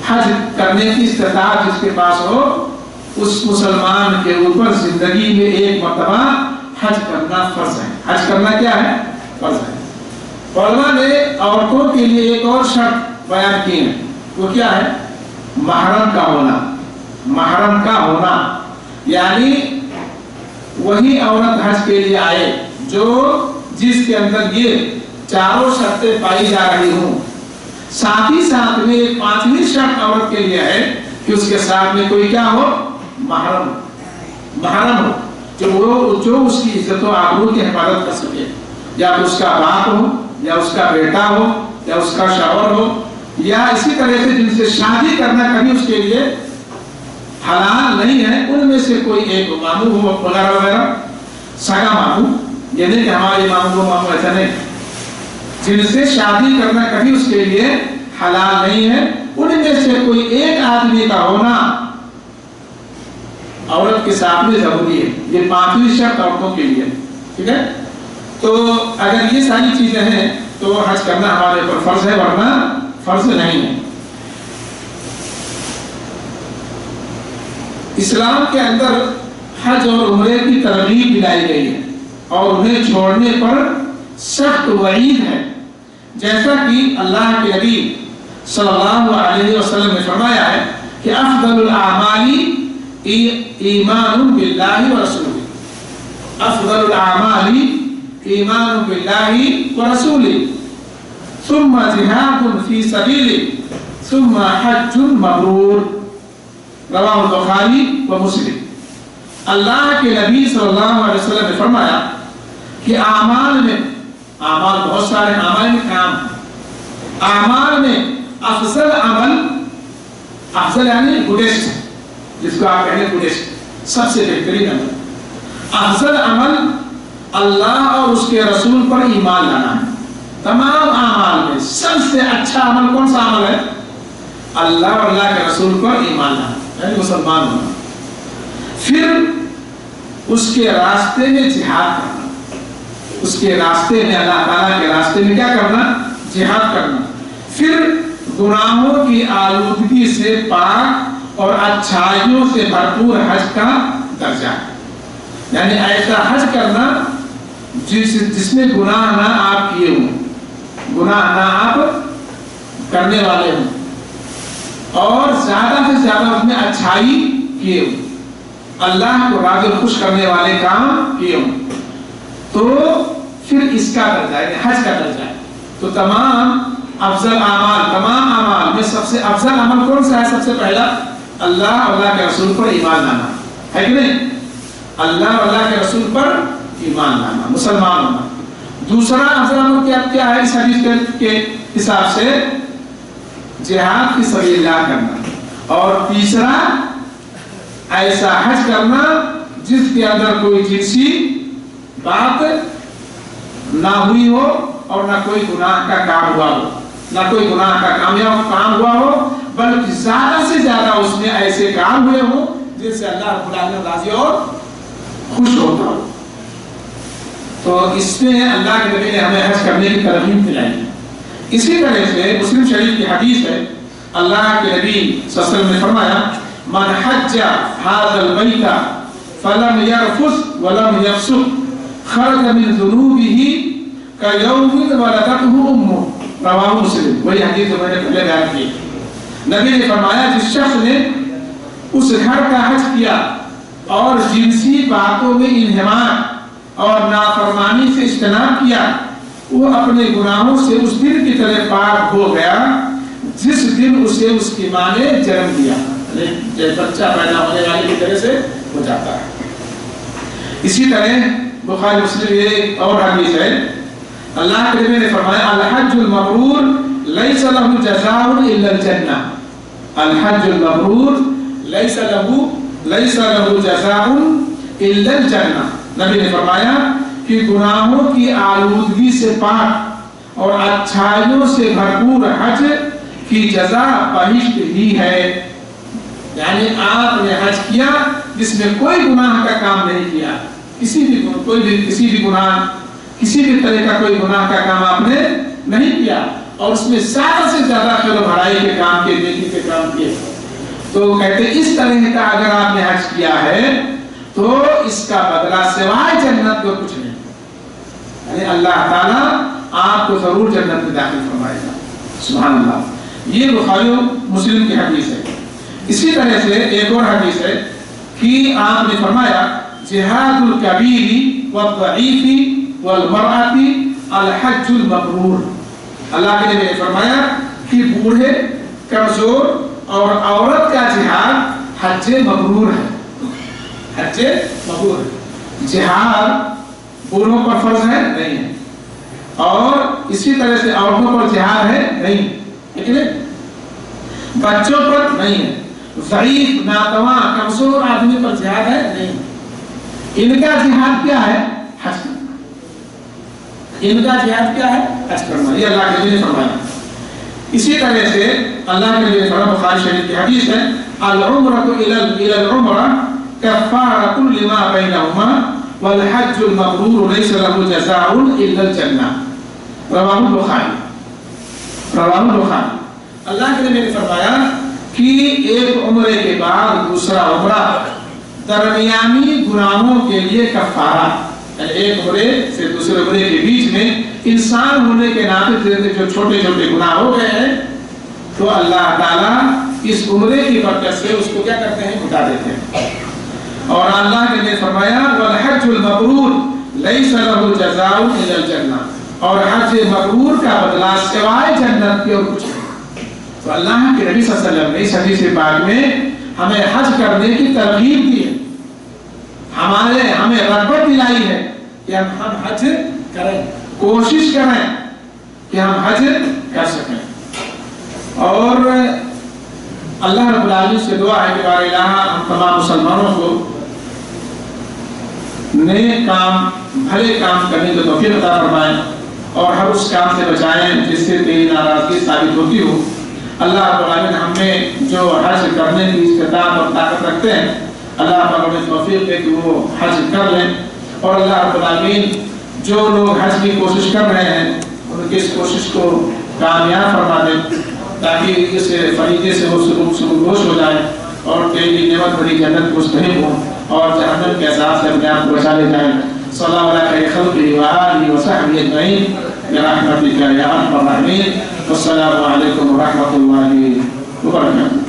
حج کرنے کی استطاعت جس کے پاس ہو, اس مسلمان کے اوپر زندگی میں ایک مرتبہ حج کرنا فرض ہے. حج کرنا کیا ہے, فرض ہے. علماء نے عورتوں کے لیے ایک اور شرط بیان کی ہے، وہ کیا ہے؟ محرم کا ہونا. محرم کا ہونا یعنی وہی عورت حج کے لیے آئے جس کے اندر یہ چاروں شرطیں پائی جا رہی ہوں. ساتھ ہی ساتھ میں ایک پانچویں شرط عورت کے لیے ہے کہ اس کے ساتھ میں کوئی کیا ہو؟ محرم. محرم ہو جو اس کی عزت و آبرو کی حفاظت کر سکے، یا تو اس کا باپ ہو، یا اس کا بیٹا ہو، یا اس کا شوہر ہو، یا اسی طرح سے جن سے شادی کرنا کبھی اس کے لیے حلال نہیں ہے ان میں سے کوئی ایک ماموں ہو وغیرہ وغیرہ. سگا ماموں، یہ نہیں کہ ہمارے ماموں ماموں ایسا نہیں، جن سے شادی کرنا کبھی اس کے لیے حلال نہیں ہے ان میں سے کوئی ایک آدمی کا ہونا عورت کے ساتھ میں ضروری ہے. یہ پانچویں شرط عورتوں کے لیے. ٹھیک ہے، تو اگر یہ ساری چیزیں ہیں تو حج کرنا ہمارے اوپر فرض ہے، ورنہ فرض نہیں ہے. اسلام کے اندر حج اور عمرے کی ترغیب دلائی گئی ہے اور انہیں چھوڑنے پر سخت وعید ہے، جیسا کہ اللہ کے نبی صلی اللہ علیہ وسلم نے فرمایا ہے کہ افضل الاعمال ایمان باللہ ورسولہ. افضل الاعمال ایمان باللہ ورسولہ ثم جہاد فی سبیلہ ثم حج مبرور. رواہ البخاری و مسلم. اللہ کے نبی صلی اللہ علیہ وسلم نے فرمایا کہ اعمال میں، اعمال بہت سارے اعمال میں کام، اعمال میں افضل عمل، افضل یعنی گڈیسٹ، جس کو آپ کہنے گڈیسٹ، سب سے بہترین عمل، افضل عمل اللہ اور اس کے رسول پر ایمان لانا ہے. تمام اعمال میں سب سے اچھا عمل کون سا عمل ہے؟ اللہ اور اللہ کے رسول پر ایمان لانا، یعنی مسلمان ہونا. پھر اس کے راستے میں جہاد کرنا، اس کے راستے میں اللہ تعالیٰ کے راستے میں کیا کرنا؟ جہاد کرنا. پھر گناہوں کی آلودگی سے پاک اور اچھائیوں سے بھرپور حج کا درجہ، یعنی ایسا حج کرنا جس میں گناہ نہ آپ کیے ہوں، گناہ نہ آپ کرنے والے ہوں، اور زیادہ سے زیادہ اس میں اچھائی کیے ہوں، اللہ کو راضی خوش کرنے والے کام کیے ہوں، تو پھر اس کا درجہ ہے، حج کا درجہ ہے. تو تمام افضل اعمال، تمام اعمال میں سب سے افضل عمل کون سا ہے؟ سب سے پہلا اللہ اور اللہ کے رسول پر ایمان لانا ہے کہ نہیں؟ اللہ اور اللہ کے رسول پر ایمان لانا، مسلمان ہونا. دوسرا افضل عمل کیا ہے اس حدیث کے حساب سے؟ جہاد فی سبیل اللہ کرنا. اور تیسرا ایسا حج کرنا جس کے اندر کوئی جنسی بات نہ ہوئی ہو اور نہ کوئی گناہ کا کام ہوا ہو، نہ کوئی گناہ کا کام ہوا ہو، بلکہ زیادہ سے زیادہ اس میں ایسے کام ہوئے ہوں جن سے اللہ رب العالمین راضی اور خوش ہوتا ہو. تو اس میں اللہ کے نبی نے ہمیں حج کرنے کی ترغیب دلائی ہے. اسی طرح سے مسلم شریف کی حدیث ہے، اللہ کے نبی صلی اللہ علیہ وسلم نے فرمایا من حج هذا البيت فلم يرفث ولم يفسق خرج من ذنوبه كيوم ولدته امه. رواہ مسلم. وہی حدیث جو میں نے پہلے بیان کی. نبی نے فرمایا جس شخص نے اس گھر کا حج کیا اور جنسی باتوں میں انہماک اور نافرمانی سے اجتناب کیا، وہ اپنے گناہوں سے اس دن کی طرح پاک ہو گیا جس دن اسے اس کی ماں نے جنم دیا. جب بچہ پیدا ہونے والے کی طرح سے ہو جاتا ہے. اسی طرح بخاری مسلم ایک اور حدیث ہے، اللہ کے نبی نے فرمایا الحج المبرور لیس له جزاء الا الجنہ. الحج المبرور لیس له جزاء الا الجنہ. نبی نے فرمایا کہ گناہوں کی آلودگی سے پاک اور اچھائیوں سے بھرپور حج کی جزا بہشت ہی ہے. یعنی آپ نے حج کیا جس میں کوئی گناہ کا کام نہیں کیا، کسی بھی طرح کا کوئی گناہ کا کام آپ نے نہیں کیا، اور اس میں زیادہ سے زیادہ خیر و بھلائی کے کام کیے، نیکی کے کام کیے. تو کہتے ہیں اس طرح کا اگر آپ نے حج کیا ہے تو اس کا بدلہ سوائے جنت کو کچھ نہیں. یعنی اللہ تعالیٰ آپ کو ضرور جنت میں داخل فرمائے گا۔ سبحان اللہ، یہ بخاری و مسلم کی حدیث ہے۔ اسی طرح سے ایک اور حدیث ہے کہ آپ نے فرمایا جہاد الکبیر والضعیف والمرأۃ الحج المبرور۔ اللہ کے نبی نے فرمایا کہ بوڑھے، کمزور اور عورت کا جہاد حج مبرور ہے۔ حج مبرور ہے۔ جہاد بوڑھوں پر فرض ہے نہیں ہے، اور اسی طرح سے عورتوں پر جہاد ہے نہیں، لیکن بچوں پر نہیں ہے، ضعیف، ناتواں، کمزور آدمی پر جہاد ہے نہیں۔ ان کا جہاد کیا ہے؟ حج کرنا۔ ان کا جہاد کیا ہے؟ حج کرنا۔ یہ اللہ کے نبی نے فرمایا۔ اسی طرح سے اللہ کے نبی نے فرمایا، بخاری شریف کی حدیث ہے، العمرۃ الی العمرہ کفارۃ لما بینہما والحج المبرور لیس له جزاء الا الجنہ۔ رواہ البخاری۔ رواہ البخاری۔ اللہ کے نبی نے فرمایا کہ ایک عمرے کے بعد دوسرا عمرہ درمیانی گناہوں کے لیے کفارہ، یعنی ایک عمرے سے دوسرے عمرے کے بیچ میں انسان ہونے کے ناطے جو چھوٹے چھوٹے گناہ ہو گئے ہیں تو اللہ تعالیٰ اس عمرے کی برکت سے اس کو کیا کرتے ہیں؟ مٹا دیتے ہیں۔ اور اللہ کے نے فرمایا والحج المبرور لیس له جزاء الا الجنہ، اور حج مبرور کا بدلہ سوائے جنت کے اور کچھ نہیں۔ تو اللہ کے نبی صلی اللہ علیہ وسلم نے اس حدیث پاک میں ہمیں حج کرنے کی ترغیب دی ہے، ہمیں رغبت دلائی ہے کہ ہم حج کریں، کوشش کریں کہ ہم حج کر سکیں۔ اور اللہ رب العالمین سے دعا ہے کہ بار الہ ہم تمام مسلمانوں کو نیک کام، بھلے کام کرنے کی توفیق عطا فرمائیں اور ہر اس کام سے بچائیں جس سے تیری ناراضگی ثابت ہوتی ہو۔ اللہ رب العالمین ہمیں جو حج کرنے کی استطاعت اور طاقت رکھتے ہیں، اللہ رب العالمین توفیق دے کہ وہ حج کر لیں، اور اللہ رب العالمین جو لوگ حج کی کوشش کر رہے ہیں ان کی اس کوشش کو کامیاب فرما دیں تاکہ اس فریضے سے وہ سبکدوش ہو جائیں اور تیری نعمت بھری جنت کو مستحق ہوں اور جہنم کے عذاب سے اپنے آپ کو بچا لے جائیں۔ صلی اللہ علیہ خیر خلقہ وآلہ وصحبہ اجمعین برحمتک یا ارحم الراحمین۔ والسلام علیکم ورحمۃ اللہ وبرکاتہ۔